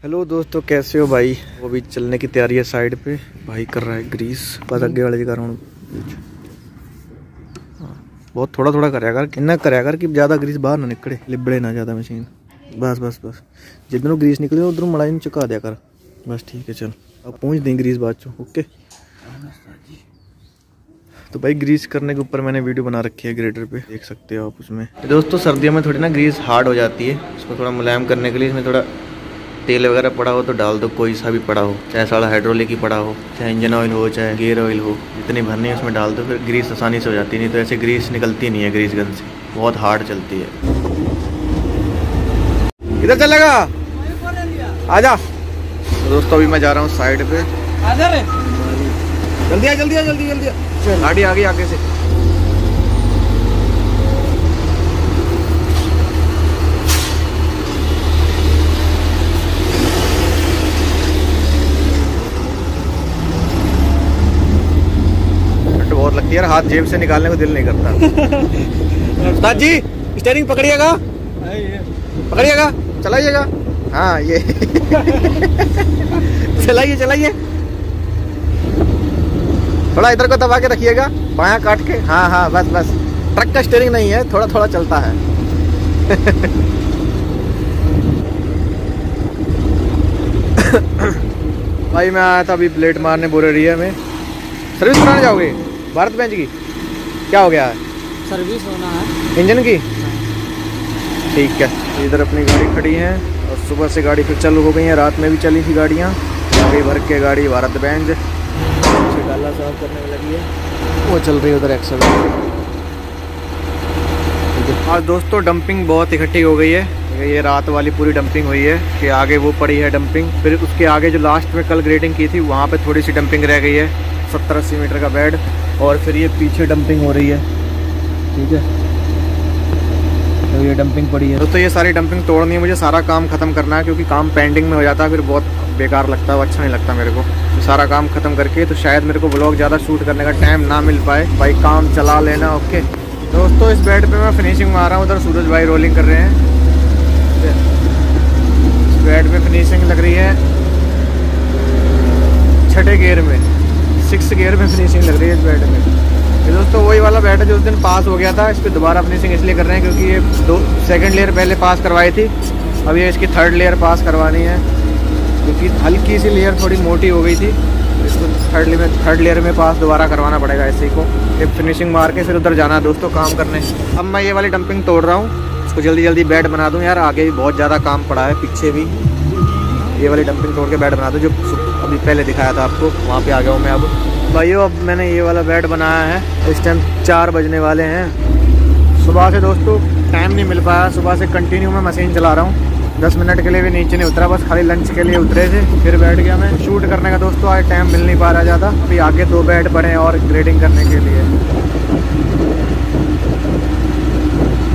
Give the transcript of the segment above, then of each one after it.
Hello दोस्तों, कैसे हो भाई। वो भी चलने की तैयारी है साइड पे। भाई कर रहा है ग्रीस, बस अगे वाले कर रहा हूँ। बहुत थोड़ा थोड़ा कराया कर, इतना कराया कर कि ज़्यादा ग्रीस बाहर ना निकले, लिबड़े ना ज़्यादा मशीन। बस बस बस, जिधरों ग्रीस निकले उधरों मड़ाई में चुका दिया कर। बस ठीक है, चल अब पहुँच दें ग्रीस बाद चो। ओके। तो भाई ग्रीस करने के ऊपर मैंने वीडियो बना रखी है ग्रेडर पे, देख सकते हो आप उसमें। दोस्तों सर्दियों में थोड़ी ना ग्रीस हार्ड हो जाती है, उसको थोड़ा मुलायम करने के लिए इसमें थोड़ा तेल वगैरह पड़ा हो तो डाल दो, कोई सा भी पड़ा हो, चाहे सारा हाइड्रोलिक ही पड़ा हो, चाहे इंजन ऑयल हो, चाहे गियर ऑयल हो, जितनी भरनी है उसमें डाल दो, फिर ग्रीस आसानी से हो जाती है। नहीं तो ऐसे ग्रीस निकलती नहीं है ग्रीस गन से, बहुत हार्ड चलती है। किधर चलेगा, आजा। तो दोस्तों अभी मैं जा रहा हूँ साइड पे। जल्दी आ जल्दी आ जल्दी जल्दी आ। गाड़ी आ गई आगे से। बहुत लगती है यार, हाथ जेब से निकालने को दिल नहीं करता। उस्ताद जी स्टीयरिंग पकड़िएगा, पकड़िएगा, चलाइएगा। हाँ ये चलाइए चलाइए, थोड़ा इधर को दबा के रखिएगा, बायां काट के। हाँ हाँ बस बस, ट्रक का स्टीयरिंग नहीं है, थोड़ा थोड़ा चलता है। भाई मैं आया था अभी प्लेट मारने बोरेरिया में। सर्विस कराने जाओगे भारत बेंच की? क्या हो गया है? सर्विस होना है इंजन की। ठीक है, इधर अपनी गाड़ी खड़ी है और सुबह से गाड़ी फिर चालू हो गई है। रात में भी चली थी गाड़ियाँ, गाड़ी भर के गाड़ी भारत बेंच डाला साफ करने में लगी है, वो चल रही है उधर एक्सल। आज दोस्तों डंपिंग बहुत इकट्ठी हो गई है। ये रात वाली पूरी डंपिंग हुई है कि आगे वो पड़ी है डंपिंग, फिर उसके आगे जो लास्ट में कल ग्रेडिंग की थी वहाँ पे थोड़ी सी डंपिंग रह गई है, 70-80 मीटर का बेड, और फिर ये पीछे डंपिंग हो रही है। ठीक है, तो ये डंपिंग पड़ी है दोस्तों। ये सारी डंपिंग तोड़नी है, मुझे सारा काम खत्म करना है क्योंकि काम पेंडिंग में हो जाता है, फिर बहुत बेकार लगता है, अच्छा नहीं लगता मेरे को। तो सारा काम खत्म करके तो शायद मेरे को व्लॉग ज़्यादा शूट करने का टाइम ना मिल पाए। भाई काम चला लेना। ओके दोस्तों, इस बेड पे मैं फिनिशिंग मार रहा हूँ, उधर सूरज भाई रोलिंग कर रहे हैं। इस बेड पे फिनिशिंग लग रही है 6ठे गियर में, 6th गियर में फिनिशिंग लग रही है इस बेड में। ये दोस्तों वही वाला बेड है जो उस दिन पास हो गया था, इस पर दोबारा फिनिशिंग इसलिए कर रहे हैं क्योंकि ये सेकंड लेयर पहले पास करवाई थी, अब ये इसकी 3rd लेयर पास करवानी है क्योंकि हल्की सी लेयर थोड़ी मोटी हो गई थी, इसको 3rd लेयर में पास दोबारा करवाना पड़ेगा इसी को। एक फिनिशिंग मार के फिर उधर जाना है दोस्तों काम करने। अब मैं ये वाली डंपिंग तोड़ रहा हूँ, इसको जल्दी जल्दी बेड बना दूँ यार, आगे भी बहुत ज़्यादा काम पड़ा है, पीछे भी। ये वाली डंपिंग तोड़ के बेड बना दूँ जो अभी पहले दिखाया था आपको, वहाँ पे आ गया हूँ मैं। अब भाइयों अब मैंने ये वाला बेड बनाया है, इस टाइम 4 बजने वाले हैं। सुबह से दोस्तों टाइम नहीं मिल पाया, सुबह से कंटिन्यू मैं मशीन चला रहा हूँ, 10 मिनट के लिए भी नीचे नहीं उतरा, बस खाली लंच के लिए उतरे थे, फिर बैठ गया मैं शूट करने का। दोस्तों आज टाइम मिल नहीं पा रहा ज़्यादा, अभी आगे 2 बेड पड़े हैं और ग्रेडिंग करने के लिए।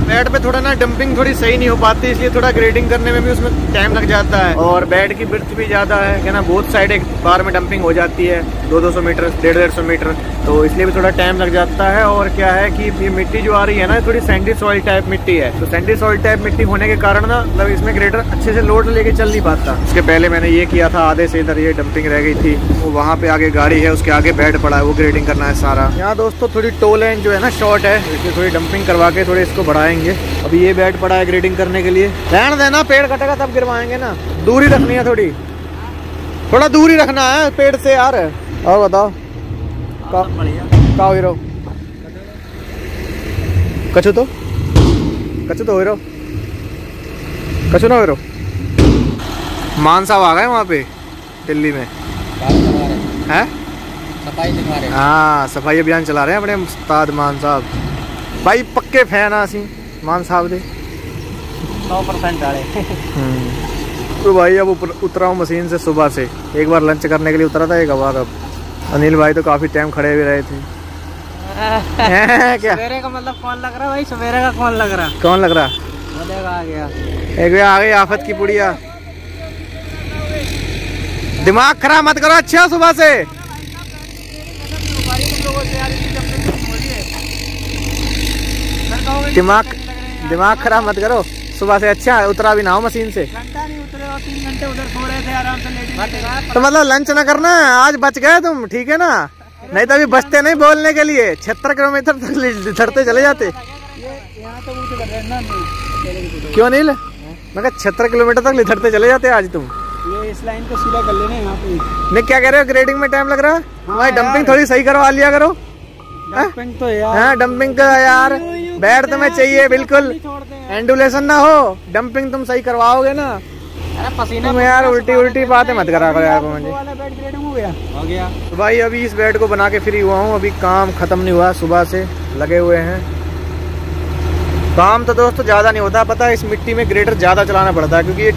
बेड पे थोड़ा ना डंपिंग थोड़ी सही नहीं हो पाती, इसलिए थोड़ा ग्रेडिंग करने में भी उसमें टाइम लग जाता है, और बेड की बिर्थ भी ज़्यादा है क्या ना, बहुत साइड एक बार में डंपिंग हो जाती है, 200-200 मीटर, 150-150 मीटर, तो इसलिए भी थोड़ा टाइम लग जाता है। और क्या है कि ये मिट्टी जो आ रही है ना, थोड़ी सैंडी सॉइल टाइप मिट्टी है, तो सैंडी सॉइल टाइप मिट्टी होने के कारण ना मतलब इसमें ग्रेडर अच्छे से लोड लेके चल नहीं पाता। उसके पहले मैंने ये किया था, आधे से इधर ये डंपिंग रह गई थी, वो वहाँ पे आगे गाड़ी है, उसके आगे बेड पड़ा है, वो ग्रेडिंग करना है सारा। यहाँ दोस्तों थोड़ी टो लाइन जो है ना शॉर्ट है, इसलिए थोड़ी डंपिंग करवा के थोड़े इसको बढ़ाएंगे। अभी ये बेड पड़ा है ग्रेडिंग करने के लिए, रहने देना, पेड़ कटेगा तब गिरवाएंगे ना, दूरी रखनी है, थोड़ा दूरी रखना है पेड़ से यार। और बताओ का हीरो कछु तो हीरो कछु ना हीरो। मान साहब आ गए वहाँ पे दिल्ली में, है सफाई दिखा रहे हैं। हाँ सफाई अभियान चला रहे हैं अपने उस्ताद मान साहब। भाई पक्के फैन आसी मान साहब दे 100% आ रहे। तो भाई अब उतरा हूँ मशीन से सुबह से, एक बार लंच करने के लिए उतरा था, एक बार अब अनिल भाई तो काफी टाइम खड़े भी रहे थे। क्या सवेरे का मतलब कौन लग रहा है भाई, सवेरे का कौन लग रहा, कौन लग रहा? आ गया एक भी आ गई आफत की पुड़िया। दिमाग खराब मत करो अच्छा सुबह से। दिमाग खराब मत करो, सुबह से अच्छा उतरा भी ना हो मशीन से। घंटा नहीं उतरे और 3 घंटे उधर सो रहे थे आराम से लेडीज। तो मतलब लंच ना करना, आज बच गए तुम, ठीक है ना, नहीं तो अभी बचते नहीं बोलने के लिए। 76 किलोमीटर तक लिथड़ते चले जाते। क्यों नहीं? मैं 76 किलोमीटर तक लिथड़ते चले जाते आज तुम। ये इस लाइन को सीधा कर लेना यहाँ पे। नहीं क्या कह रहे हो, ग्रेडिंग में टाइम लग रहा है? भाई डंपिंग थोड़ी सही करवा लिया करो। डंपिंग तो यार, हाँ डंपिंग का यार बेड तुम्हें चाहिए बिल्कुल, एंडुलेशन ना हो। डंपिंग तुम सही करवाओगे ना। अरे पसीना तुम यार उल्टी बातें मत करा करो यार मुझे। हो गया तो भाई अभी इस बेड को बना के फ्री हुआ हूँ, अभी काम खत्म नहीं हुआ, सुबह से लगे हुए हैं। काम तो दोस्तों ज्यादा नहीं होता, पता है इस मिट्टी में ग्रेडर ज्यादा चलाना पड़ता है, क्योंकि ये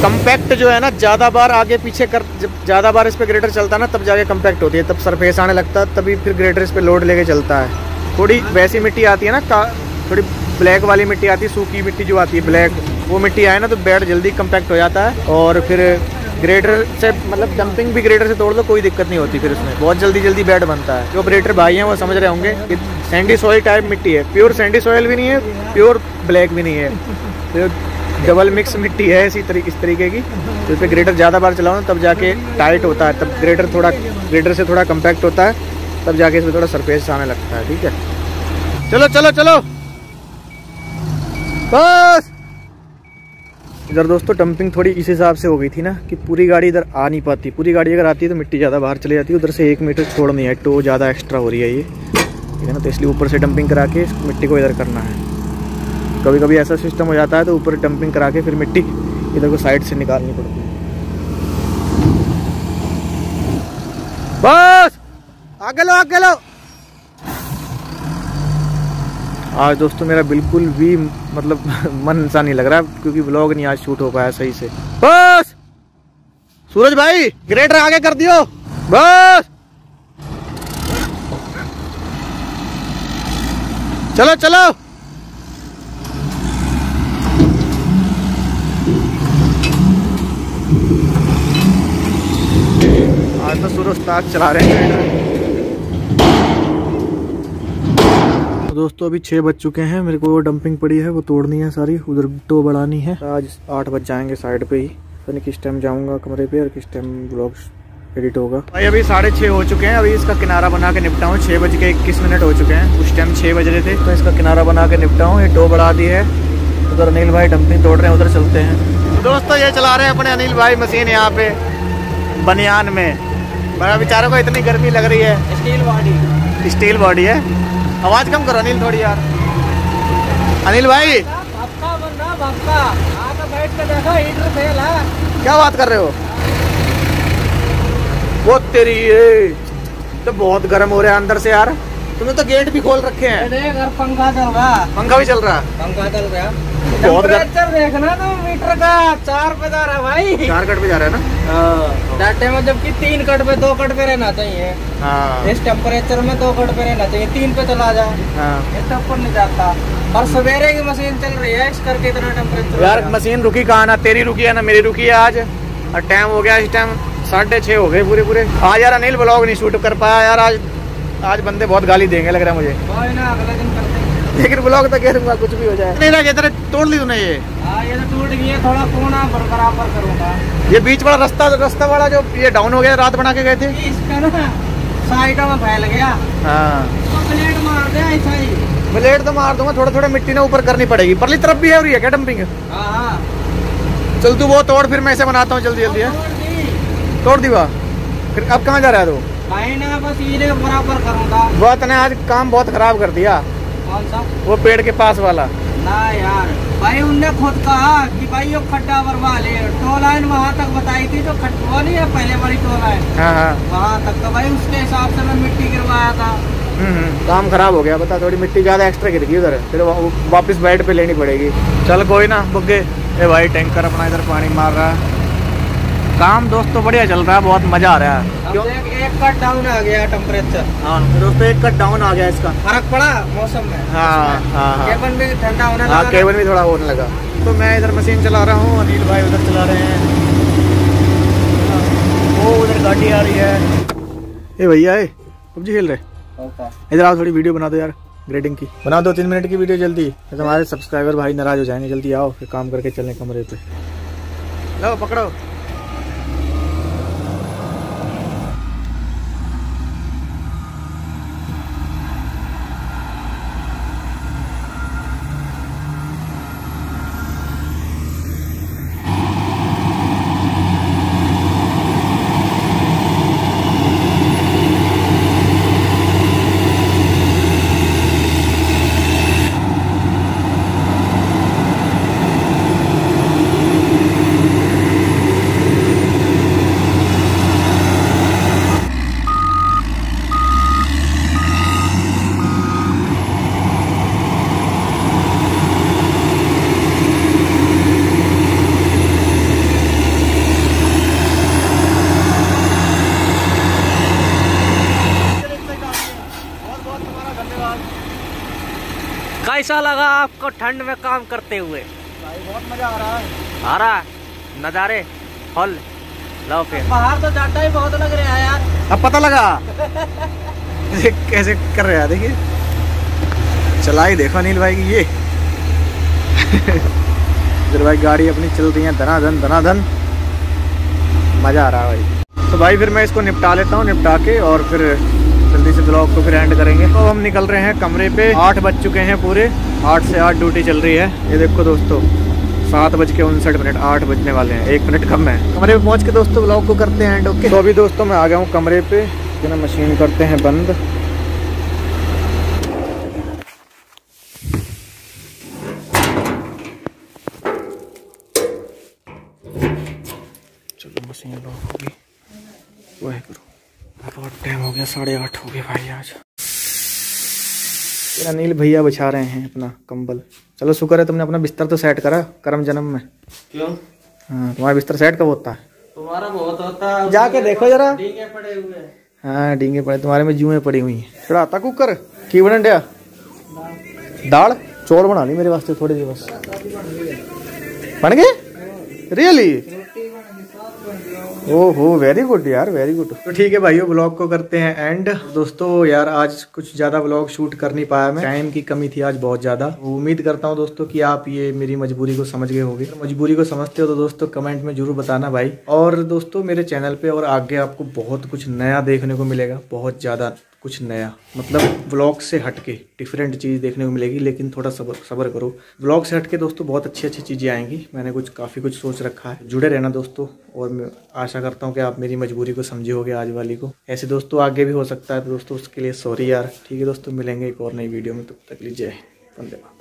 कम्पैक्ट जो है ना, ज्यादा बार आगे पीछे कर, जब ज्यादा बार इस पे ग्रेडर चलता है ना तब जाके कम्पैक्ट होती है, तब सरफेस आने लगता है, तभी फिर ग्रेडर इस पे लोड लेके चलता है। थोड़ी वैसी मिट्टी आती है ना, थोड़ी ब्लैक वाली मिट्टी आती है, सूखी मिट्टी जो आती है ब्लैक, वो मिट्टी आए ना तो बेड जल्दी कम्पैक्ट हो जाता है। और फिर ग्रेडर से मतलब डंपिंग भी ग्रेडर से तोड़ दो कोई दिक्कत नहीं होती, फिर उसमें बहुत जल्दी बेड बनता है। जो ऑपरेटर भाई हैं वो समझ रहे होंगे कि सैंडी सॉइल टाइप मिट्टी है, प्योर सैंडी सॉइल भी नहीं है, प्योर ब्लैक भी नहीं है, तो डबल मिक्स मिट्टी है इस तरीके की। तो इस पर ग्रेडर ज़्यादा बार चलाओ ना तब जाके टाइट होता है, तब ग्रेडर से थोड़ा कम्पैक्ट होता है, तब जाके इसमें थोड़ा सरफेस आने लगता है। ठीक है, चलो चलो चलो बस। इधर दोस्तों डंपिंग थोड़ी इस हिसाब से हो गई थी ना कि पूरी गाड़ी इधर आ नहीं पाती, पूरी गाड़ी अगर आती है तो मिट्टी ज़्यादा बाहर चली जाती है, उधर से 1 मीटर छोड़नी है, टो ज़्यादा एक्स्ट्रा हो रही है ये, ठीक है ना, तो इसलिए ऊपर से डंपिंग करा के मिट्टी को इधर करना है। कभी कभी ऐसा सिस्टम हो जाता है तो ऊपर डंपिंग करा के फिर मिट्टी इधर को साइड से निकालनी पड़ती है। बस आगे लो आगे लो। आज दोस्तों मेरा बिल्कुल भी मतलब मन सा नहीं लग रहा, क्योंकि व्लॉग नहीं आज शूट हो पाया सही से। बस सूरज भाई ग्रेडर आगे कर दियो, बस चलो चलो। आज तो सूरज ताज चला रहे हैं। तो दोस्तों अभी 6 बज चुके हैं, मेरे को डंपिंग पड़ी है वो तोड़नी है सारी, उधर टो बढ़ानी है। आज 8 बज जाएंगे साइड पे ही, पता नहीं किस टाइम जाऊंगा कमरे पे और किस टाइम व्लॉग एडिट होगा। भाई अभी 6:30 हो चुके हैं, अभी इसका किनारा बना के निपटा हूँ। 6:21 हो चुके हैं, उस टाइम 6 बज रहे थे, तो इसका किनारा बना के निपटा हूँ। ये टो बढ़ा दी है, उधर अनिल भाई डंपिंग तोड़ रहे हैं, उधर चलते हैं। तो दोस्तों ये चला रहे हैं अपने अनिल भाई मशीन यहाँ पे बनियान में। बड़ा बेचारों को इतनी गर्मी लग रही है। स्टील बॉडी है। आवाज कम करो अनिल थोड़ी यार। अनिल भाई बैठ के देखो हीटर फेल है। क्या बात कर रहे हो? वो तेरी ये तो बहुत गर्म हो रहा है अंदर से यार। तुमने तो गेट भी खोल रखे हैं। देख पंखा चल रहा, पंखा भी चल रहा, पंखा चल रहा। बहुत टेम्परेचर देखना तो मीटर का 4 पे जा रहा है भाई, 4 कट पे जा रहा है ना। डाटे में जबकि 3 कट पे 2 कट पे रहना चाहिए। इस टेम्परेचर में 2 कट पे रहना चाहिए, 3 पे चला जा, इससे ऊपर नहीं जाता। और सवेरे की मशीन चल रही है इस करके इतना टेम्परेचर। यार मशीन रुकी कहाँ ना, तेरी रुकी है ना मेरी रुकी है आज। और टाइम हो गया इस टाइम 6:30 हो गए पूरे। आज यार अनिल ब्लॉग नहीं शूट कर पाया यार, आज बंदे बहुत गाली देंगे लग रहा है मुझे। अगले दिन करते हैं, लेकिन ब्लॉग तक करूंगा कुछ भी हो जाए। नहीं लगे तेरे तोड़ ली तूने ये? ये तो टूट गई है, थोड़ा कोना बराबर करूंगा। ये बीच वाला रास्ता वाला जो ये डाउन हो गया, रात बना के गए थे, इसका ना साइड में फैल गया। हाँ ब्लेड मार दे ऐसा ही। ब्लेड तो मार दूंगा, थोड़ा मिट्टी ना ऊपर करनी पड़ेगी। परली तरफ भी है क्या डंपिंग? चल तू वो तोड़, फिर मैं ऐसे बनाता हूँ जल्दी है। तोड़ दी वाह, फिर अब कहाँ जा रहा है तू? ना बस ये बराबर करूंगा। वो तने आज काम बहुत खराब कर दिया। कौन सा? वो पेड़ के पास वाला ना यार भाई, उनने खुद कहा कि भाई ये खड्डा भरवा ले। टो लाइन वहाँ तक बताई थी, जो खड्डा नहीं है पहले वाली टो लाइन, वहाँ तक। तो भाई उसके हिसाब से मैं मिट्टी गिरवाया था। काम खराब हो गया, बता थोड़ी मिट्टी ज्यादा एक्स्ट्रा गिर गई उधर, फिर वापस बेड पे लेनी पड़ेगी। चल कोई ना बुग्गे। ए भाई टैंकर अपना इधर पानी मार रहा है। काम दोस्तों बढ़िया चल रहा है, बहुत मजा आ रहा है। क्यों? एक कट डाउन आ गया टेम्परेचर। हाँ दोस्तों एक कट डाउन आ गया, इसका फर्क पड़ा मौसम में। हाँ केबल भी ठंडा होने लगा। हाँ केबल भी थोड़ा होने लगा। तो मैं इधर मशीन चला रहा हूँ, अनिल भाई उधर चला रहे हैं। वो उधर गाड़ी आ रही है। ए भैया पबजी खेल रहे? इधर आओ, थोड़ी वीडियो बना दो यार, ग्रेडिंग की। बना 2-3 मिनट की वीडियो जल्दी, तो हमारे सब्सक्राइबर भाई नाराज हो जाएंगे। जल्दी आओ, फिर काम करके चलें कमरे पे। लो पकड़ो। कैसा लगा आपको ठंड में काम करते हुए? भाई बहुत मजा आ रहा है। आ रहा है नज़ारे फल। लो फिर बाहर तो जाटा ही बहुत लग रहा है यार। अब पता लगा कैसे कर रहे हैं, देखिए चला ही देखो अनिल भाई की ये इधर भाई गाड़ी अपनी चल रही है धनाधन। मजा आ रहा है भाई। तो भाई फिर मैं इसको निपटा लेता हूँ, निपटा के और फिर जल्दी से ब्लॉग को फिर एंड करेंगे। तो हम निकल रहे हैं कमरे पे। 8 बज चुके हैं पूरे, 8 से 8 ड्यूटी चल रही है। ये देखो दोस्तों 7:59, 8 बजने वाले हैं, 1 मिनट कम है। कमरे पे पहुंच के दोस्तों ब्लॉग को करते हैं एंड। ओके तो अभी दोस्तों मैं आ गया हूँ कमरे पे, ना मशीन करते हैं बंद। चलो मशीन लॉक होगी। वाह करो, बहुत टाइम हो गया, 8:30 हो गए भाई आज। अनिल भैया बिछा रहे हैं अपना कंबल। चलो शुक्र है तुमने अपना बिस्तर तो सेट करा करम जन्म में। क्यों? हाँ तुम्हारा बिस्तर सेट कब होता है? तुम्हारा बहुत होता है, जाके देखो जरा। डींगे पड़े हुए हैं। हाँ डींगे पड़े, तुम्हारे में जुएं पड़ी हुई हैं। चढ़ाता कुकर की बन दिया दाल चौल बना ली मेरे वास्ते थोड़ी सी बस। बन गए रियली? ओहो वेरी गुड यार, वेरी गुड। तो ठीक है भाइयों, ब्लॉग को करते हैं एंड। दोस्तों यार आज कुछ ज्यादा ब्लॉग शूट कर नहीं पाया मैं, टाइम की कमी थी आज बहुत ज्यादा। उम्मीद करता हूँ दोस्तों कि आप ये मेरी मजबूरी को समझ गए होंगे। मजबूरी को समझते हो तो दोस्तों कमेंट में जरूर बताना भाई। और दोस्तों मेरे चैनल पे और आगे आपको बहुत कुछ नया देखने को मिलेगा, बहुत ज्यादा कुछ नया, मतलब व्लॉग से हटके डिफरेंट चीज़ देखने को मिलेगी। लेकिन थोड़ा सब्र करो, व्लॉग से हटके दोस्तों बहुत अच्छी चीज़ें आएंगी। मैंने काफ़ी कुछ सोच रखा है, जुड़े रहना दोस्तों। और मैं आशा करता हूँ कि आप मेरी मजबूरी को समझे होगे आज वाली को। ऐसे दोस्तों आगे भी हो सकता है, तो दोस्तों उसके लिए सॉरी यार। ठीक है दोस्तों, मिलेंगे एक और नई वीडियो में, तब तक लीजिए, धन्यवाद।